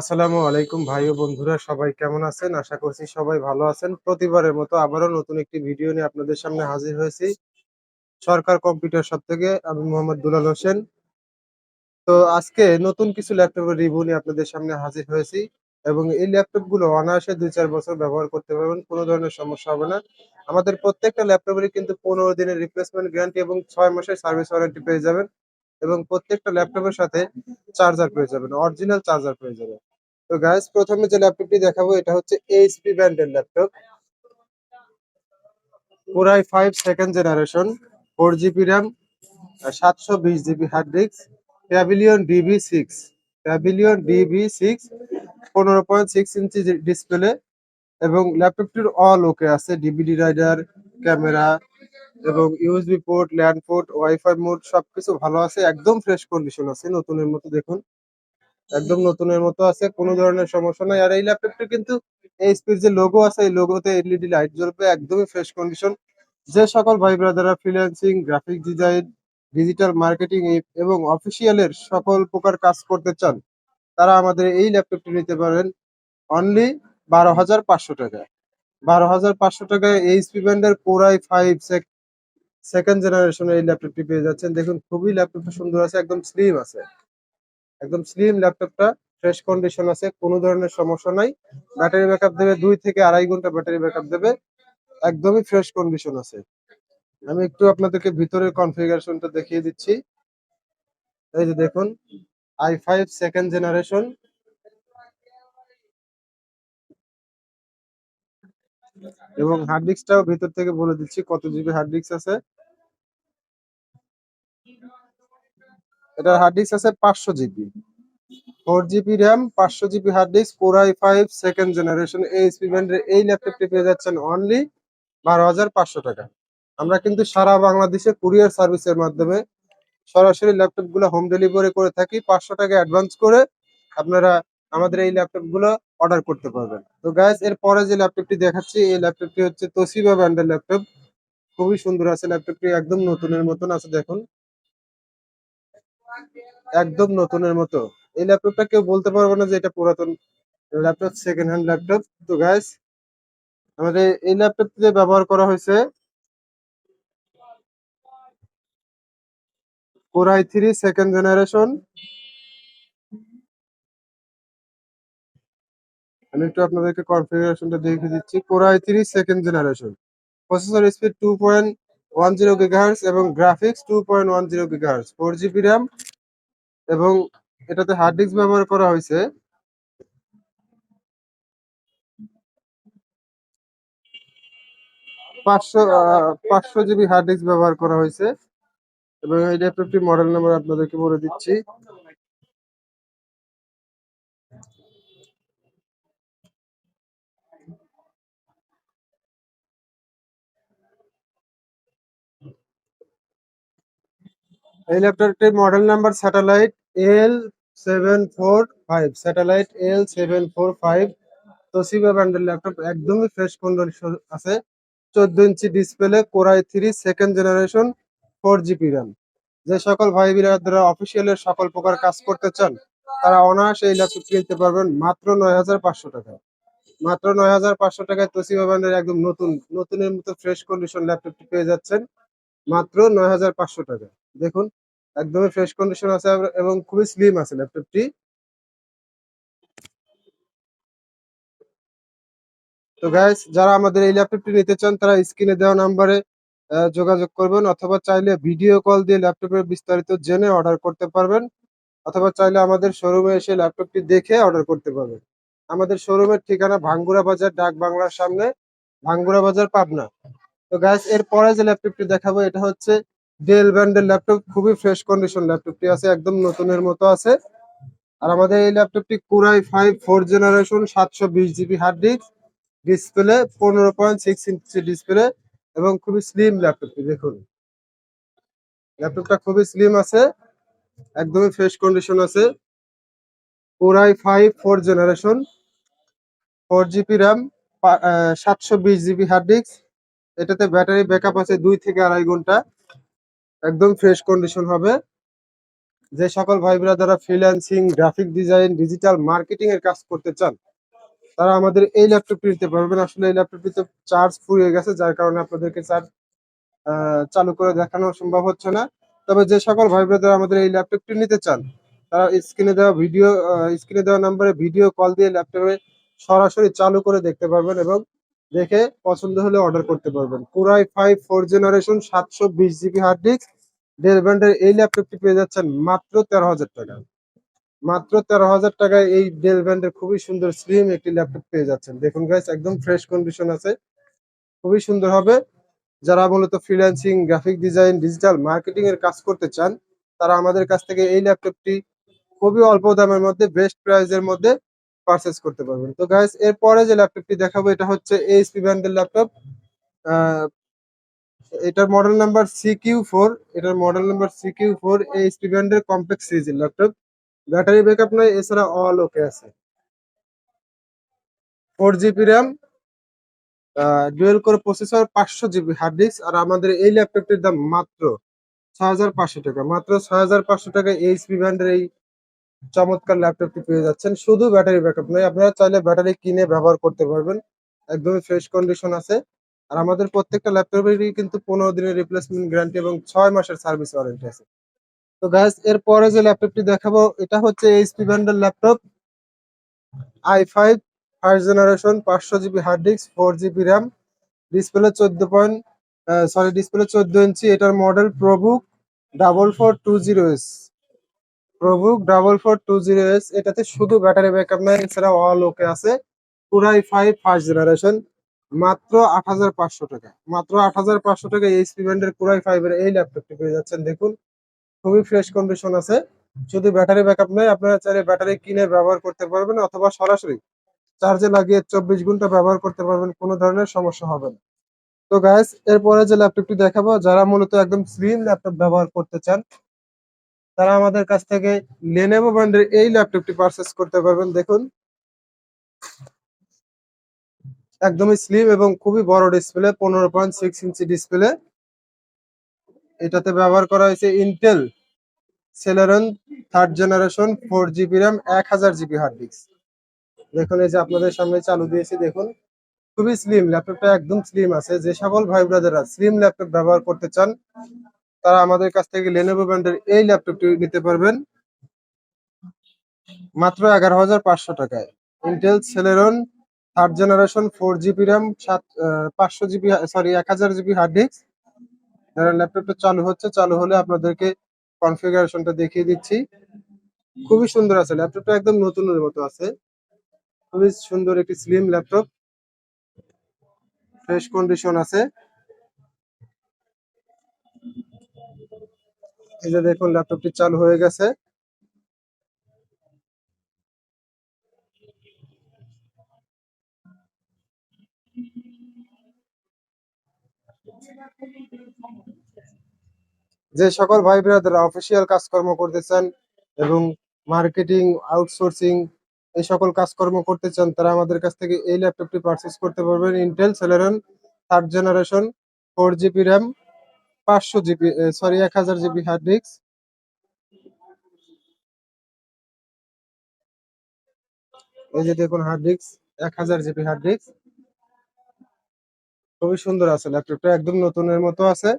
আসসালামু আলাইকুম ভাই ও বন্ধুরা, সবাই কেমন আছেন? আশা করছি সবাই ভালো আছেন। প্রতিবারের মতো আবারও নতুন একটি ভিডিও নিয়ে আপনাদের সামনে হাজির হয়েছি। সরকার কম্পিউটার শপ থেকে আমি মোহাম্মদ দুলাল হোসেন। তো আজকে নতুন কিছু ল্যাপটপের রিভিউ নিয়ে আপনাদের সামনে হাজির হয়েছি এবং এই ল্যাপটপগুলো অনায়াসে ২-৪ বছর ব্যবহার করতে পারবেন। কোনো ধরনের সমস্যা হবে না। আমাদের প্রত্যেকটা ল্যাপটপেরই কিন্তু ১৫ দিনের রিপ্লেসমেন্ট গ্যারান্টি এবং ৬ মাসের সার্ভিস ওয়ারেন্টি পেয়ে যাবেন এবং প্রত্যেকটা ল্যাপটপের সাথে চার্জার পেয়ে যাবেন, অরিজিনাল চার্জার পেয়ে যাবেন। তো গাইস, প্রথমে যে ল্যাপটপটি দেখাবো এটা হচ্ছে এইচপি ব্র্যান্ডের laptop. Core i 5 second generation, 4 GB RAM, 720 GB hard disk, pavilion DB6 15.6 inch display এবং ল্যাপটপটির অল ওকে আছে। ডিভিডি রাইডার, ক্যামেরা এবং USB port, land port, wifi mode সবকিছু ভালো আছে। একদম ফ্রেশ কন্ডিশন আছে, নতুনের মতো। দেখুন, একদম নতুনের মতো আছে, কোনো ধরনের সমস্যা নাই। আর এই ল্যাপটপটা কিন্তু এইচপির যে লোগো আছে, এই লোগোতে এলইডি লাইট জ্বলবে, একদমই ফ্রেশ কন্ডিশন। যে সকল ভাই ব্রাদাররা freelancing, graphic design, digital marketing এবং অফিসিয়ালের সকল প্রকার কাজ করতে চান, তারা আমাদের এই ল্যাপটপটি নিতে পারেন অনলি ১২,৫০০ টাকায়। ১২,৫০০ টাকায় এইচপি ব্র্যান্ডের কোরাই 5 সেকেন্ড জেনারেশনের এই ল্যাপটপটি পেয়ে যাচ্ছেন। দেখুন, খুবই ল্যাপটপটা সুন্দর আছে, একদম স্লিম আছে। একদম স্লিম ল্যাপটপটা, ফ্রেশ কন্ডিশন আছে, কোনো ধরনের সমস্যা নাই। ব্যাটারি ব্যাকআপ দেবে ২ থেকে ২.৫ ঘন্টা ব্যাটারি ব্যাকআপ দেবে, একদমই ফ্রেশ কন্ডিশন আছে। আমি একটু আপনাদেরকে ভিতরের কনফিগারেশনটা দেখিয়ে দিচ্ছি। এই যে দেখুন, i5 সেকেন্ড জেনারেশন এবং হার্ড ডিস্কটাও ভিতর থেকে বলে দিচ্ছি কত জিবি হার্ড ডিস্ক আছে। এটার হার্ড ডিস্ক আছে 500 GB, 4 GB RAM, 500 GB hard disk, core i 5 second generation HP ব্র্যান্ডের এই ল্যাপটপটি পেয়ে যাচ্ছেন অনলি ১২,৫০০ টাকা। আমরা কিন্তু সারা বাংলাদেশে কুরিয়ার সার্ভিসের মাধ্যমে সরাসরি ল্যাপটপ গুলো হোম ডেলিভারি করে থাকি। ৫০০ টাকা অ্যাডভান্স করে আপনারা আমাদের এই ল্যাপটপ গুলো অর্ডার করতে পারবেন। তো গাইস, এর পরে যে ল্যাপটপটি দেখাচ্ছি, এই ল্যাপটপটি হচ্ছে তোশিবা ব্র্যান্ডের ল্যাপটপ। খুবই সুন্দর আছে ল্যাপটপটি, একদম নতুনের মতন আছে। দেখুন, একদম নতুনের মতো। এই ল্যাপটপটা কেউ বলতে পারবে না যে এটা পুরাতন ল্যাপটপ, সেকেন্ড হ্যান্ড ল্যাপটপ। তো গাইস, আমাদের এই ল্যাপটপটিতে ব্যবহার করা হয়েছে কোরাই 3 সেকেন্ড জেনারেশন। আমি একটু আপনাদেরকে কনফিগারেশনটা দেখিয়ে দিচ্ছি। Core i 3 second generation, processor speed 2.10 gigahertz এবং গ্রাফিক্স 2.10 গিগাহার্টজ, 4 জিবি র্যাম এবং এটাতে হার্ড ডিস্ক ব্যবহার করা হয়েছে ৫০০ জিবি হার্ড ডিস্ক ব্যবহার করা হয়েছে। এবং এই ল্যাপটপটি মডেল নাম্বার আপনাদেরকে বলে দিচ্ছি। এই ল্যাপটপটির model number L745, L745। Toshiba ব্র্যান্ডের ল্যাপটপ, একদমই ফ্রেশ কন্ডিশন আছে। 14 inch display, core i 3 second generation, 4 GB RAM. যে সকল ভাই বিরাদরা অফিসিয়ালের সকল প্রকার কাজ করতে চান, তারা অনায়াসে এই ল্যাপটপ কিনতে পারবেন মাত্র ৯,৫০০ টাকায়। মাত্র ৯,৫০০ টাকায় তোশিবা ব্র্যান্ডের একদম নতুনের মতো ফ্রেশ কন্ডিশন ল্যাপটপটি পেয়ে যাচ্ছেন মাত্র ৯,৫০০ টাকায়। দেখুন, একদমই ফ্রেশ কন্ডিশন আছে এবং খুবই স্লিম আছে ল্যাপটপটি। তো গাইস, যারা আমাদের এই ল্যাপটপটি নিতে চান, তারা স্ক্রিনে দেওয়া নাম্বারে যোগাযোগ করবেন, অথবা চাইলে ভিডিও কল দিয়ে ল্যাপটপের বিস্তারিত জেনে অর্ডার করতে পারবেন, অথবা চাইলে আমাদের শোরুমে এসে ল্যাপটপটি দেখে অর্ডার করতে পারবেন। আমাদের শোরুমের ঠিকানা ভাঙ্গুরা বাজার, ডাক বাংলার সামনে, ভাঙ্গুরা বাজার, পাবনা। তো গাইস, এর পরে যে ল্যাপটপটি দেখাবো এটা হচ্ছে ডেল ব্র্যান্ডের ল্যাপটপ। খুবই ফ্রেশ কন্ডিশন ল্যাপটপটি আছে, একদম নতুনের মতো আছে। আর আমাদের এই ল্যাপটপটি core i 5 4 generation, 720 GB hard disk, display 15.6 inch display এবং খুবই স্লিম ল্যাপটপটি। দেখুন, ল্যাপটপটা খুবই স্লিম আছে, একদমই ফ্রেশ কন্ডিশন আছে। Core i 5 4 generation, 4 GB RAM, 720 GB hard disk. এটাতে ব্যাটারি ব্যাকআপ আছে 2 থেকে 2.5 ঘন্টা, একদম ফ্রেশ কন্ডিশন হবে। যে সকল ভাই ব্রাদাররা freelancing, graphic design, digital marketing এর কাজ করতে চান, তারা আমাদের এই ল্যাপটপটি নিতে পারবেন। আসলে এই ল্যাপটপটিতে চার্জ ফুরিয়ে গেছে, যার কারণে আপনাদেরকে চার্জ চালু করে দেখানো সম্ভব হচ্ছে না। তবে যে সকল ভাই ব্রাদার আমাদের এই ল্যাপটপটি নিতে চান, তারা স্ক্রিনে দেওয়া নাম্বারে ভিডিও কল দিয়ে ল্যাপটপে সরাসরি চালু করে দেখতে পারবেন এবং দেখে পছন্দ হলে অর্ডার করতে পারবেন। Core i5 4th generation 720 GB hard disk Dell ব্র্যান্ডের এই ল্যাপটপটি পেয়ে যাচ্ছেন মাত্র 13,000 টাকা। মাত্র 13,000 টাকায় এই ডেল ব্র্যান্ডের খুবই সুন্দর স্লিম একটি ল্যাপটপ পেয়ে যাচ্ছেন। দেখুন গাইস, একদম ফ্রেশ কন্ডিশন আছে, খুবই সুন্দর হবে। যারা মূলত freelancing, graphic design, digital marketing এর কাজ করতে চান, তারা আমাদের কাছ থেকে এই ল্যাপটপটি খুবই অল্প দামের মধ্যে, বেস্ট প্রাইসের মধ্যে পারচেজ করতে পারবেন। তো গাইস, এরপরে যে ল্যাপটপটি দেখাবো এটা হচ্ছে এইচপি ব্র্যান্ডের ল্যাপটপ। এটার মডেল নাম্বার CQ4। এটার মডেল নাম্বার CQ4 এইচপি ব্র্যান্ডের কমপ্লেক্স সিরিজের ল্যাপটপ। ব্যাটারি ব্যাকআপ নাই, এছাড়া অল ওকে আছে। 4 GB RAM, dual core processor, 500 GB hard disk. আর আমাদের এই ল্যাপটপটির দাম মাত্র 6,500 টাকা। মাত্র 6,500 টাকায় এইচপি ব্র্যান্ডের এই চমৎকার ল্যাপটপটি পেয়ে যাচ্ছেন। শুধু ব্যাটারি ব্যাকআপ নয়, আপনারা চাইলে ব্যাটারি কিনে ব্যবহার করতে পারবেন, একদমই ফ্রেশ কন্ডিশন আছে। আর আমাদের প্রত্যেকটা ল্যাপটপেরই কিন্তু 15 দিনের রিপ্লেসমেন্ট গ্যারান্টি এবং 6 মাসের সার্ভিস ওয়ারেন্টি আছে। তো গাইস, এরপরে যে ল্যাপটপটি দেখাবো এটা হচ্ছে এইচপি ব্র্যান্ডের laptop i5 first generation, 500 GB hard disk, 4 GB RAM, display 14 inch. এটার মডেল প্রবুক 4420S। এটাতে শুধু ব্যাটারি ব্যাকআপ নাই, এছাড়া অল ওকে আছে। Core i5 ফার্স্ট জেনারেশন, মাত্র 8,500 টাকা। মাত্র 8,500 টাকা এইচপি ব্র্যান্ডের Core i5 এর এই ল্যাপটপটি পেয়ে যাচ্ছেন। দেখুন, খুবই ফ্রেশ কন্ডিশন আছে। শুধু ব্যাটারি ব্যাকআপ নয়, আপনারা চাইলে ব্যাটারি কিনে ব্যবহার করতে পারবেন অথবা সরাসরি চার্জে লাগিয়ে 24 ঘন্টা ব্যবহার করতে পারবেন, কোনো ধরনের সমস্যা হবে না। তো গাইস, এরপরে যে ল্যাপটপটি দেখাবো, যারা মূলত একদম স্লিম ল্যাপটপ ব্যবহার করতে চান, তারা আমাদের কাছ থেকে Lenovo ব্র্যান্ডের এই ল্যাপটপটি পারচেস করতে পারবেন। দেখুন, একদমই স্লিম এবং খুবই বড় ডিসপ্লে, 15.6 ইঞ্চি ডিসপ্লে। এটাতে ব্যবহার করা হয়েছে Intel Celeron 3rd generation, 4 GB RAM, 1,000 GB hard disk. দেখুন, এই যে আপনাদের সামনে চালু দিয়েছি, দেখুন খুবই স্লিম, ল্যাপটপটা একদম স্লিম আছে। যে সকল ভাই ব্রাদাররা স্লিম ল্যাপটপ ব্যবহার করতে চান, তারা আমাদের কাছ থেকে Lenovo ব্র্যান্ডের এই ল্যাপটপটি নিতে পারবেন মাত্র 11,500 টাকায়। Intel Celeron 3rd generation, 4 GB RAM, 500 GB, 1,000 GB hard disk. যারা ল্যাপটপটা চালু হচ্ছে, চালু হলে আপনাদেরকে কনফিগারেশনটা দেখিয়ে দিচ্ছি। খুবই সুন্দর আছে ল্যাপটপটা, একদম নতুনের মতো আছে। খুবই সুন্দর একটি স্লিম ল্যাপটপ, ফ্রেশ কন্ডিশন আছে। এই যে দেখুন, ল্যাপটপটি চালু হয়ে গেছে। যে সকল ভাই ব্রাদাররা অফিসিয়াল কাজকর্ম করতে চান এবং মার্কেটিং, আউটসোর্সিং এই সকল কাজকর্ম করতে চান, তারা আমাদের কাছ থেকে এই ল্যাপটপটি পারচেস করতে পারবেন। Intel Celeron 3rd generation, 4 GB RAM, 500 GB, 1,000 GB hard disk. এই যে দেখুন hard disk, 1,000 GB hard disk. খুবই সুন্দর আছে ল্যাপটপটা, একদম নতুনের মতো আছে।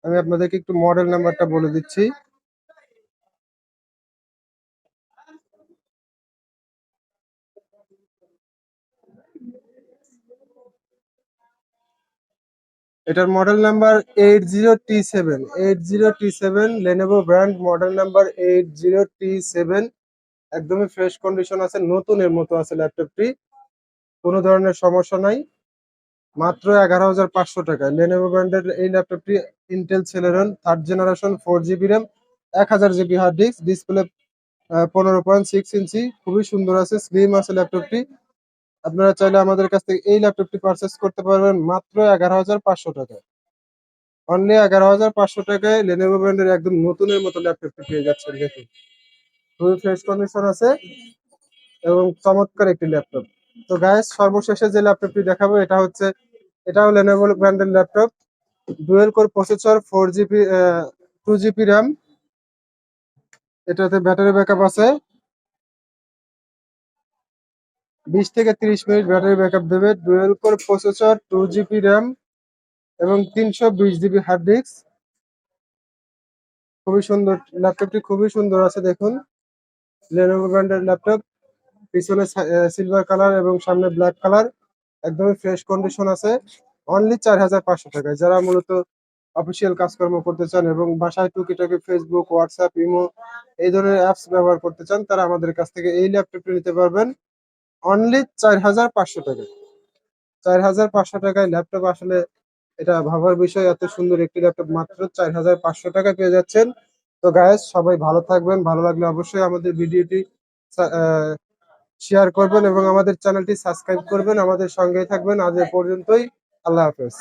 আমি আপনাদেরকে একটু মডেল নাম্বারটা বলে দিচ্ছি। এটার model number 80T7। Lenovo brand, model number 80T7। একদমই ফ্রেশ কন্ডিশন আছে, নতুনের মতো আছে ল্যাপটপটি, কোনো ধরনের সমস্যা নাই। মাত্র 11,500 টাকায় লেনোভো ব্র্যান্ডের এই ল্যাপটপটি। Intel Celeron 3rd generation, 4 GB RAM, 1,000 GB hard disk, display 15.6 inch. খুবই সুন্দর আছে, স্লিম আছে ল্যাপটপটি। আপনারা চাইলে আমাদের কাছ থেকে এই ল্যাপটপটি পারচেস করতে পারবেন মাত্র 11,500 টাকায়। অনলি 11,500 টাকায় লেনোভো ব্র্যান্ডের একদম নতুনের মতো ল্যাপটপটি পেয়ে যাচ্ছেন। দেখুন, খুবই ফ্রেশ কন্ডিশন আছে এবং চমৎকার একটি ল্যাপটপ। তো গাইস, সর্বশেষে যে ল্যাপটপটি দেখাবো এটাও লেনোভো ব্র্যান্ডের laptop. Dual core processor, 2 GB RAM. এটাতে ব্যাটারি ব্যাকআপ আছে 20 থেকে 30 মিনিট ব্যাটারি ব্যাকআপ দেবে। Dual core processor, 2 GB RAM এবং 320 জিবি হার্ড ডিস্ক। খুবই সুন্দর, ল্যাপটপটি খুবই সুন্দর আছে দেখুন। লেনোভো ব্র্যান্ডের ল্যাপটপ, পিছনে সিলভার কালার এবং সামনে ব্ল্যাক কালার, একদমই ফ্রেশ কন্ডিশন আছে। অনলি 4500 টাকায়। যারা মূলত অফিসিয়াল কাজকর্ম করতে চান এবং বাসায় টুকিটাকি ফেসবুক, হোয়াটসঅ্যাপ, ইমো এই ধরনের অ্যাপস ব্যবহার করতে চান, তারা আমাদের কাছ থেকে এই ল্যাপটপটি নিতে পারবেন অনলি 4500 টাকায়। 4500 টাকায় ল্যাপটপ, আসলে এটা ভাবার বিষয়। এত সুন্দর একটি ল্যাপটপ মাত্র 4500 টাকায় পেয়ে যাচ্ছেন। তো গাইস, সবাই ভালো থাকবেন। ভালো লাগলে অবশ্যই আমাদের ভিডিওটি শেয়ার করবেন এবং আমাদের চ্যানেলটি সাবস্ক্রাইব করবেন। আমাদের সঙ্গেই থাকবেন। আজ এ পর্যন্তই। আল্লাহ হাফেজ।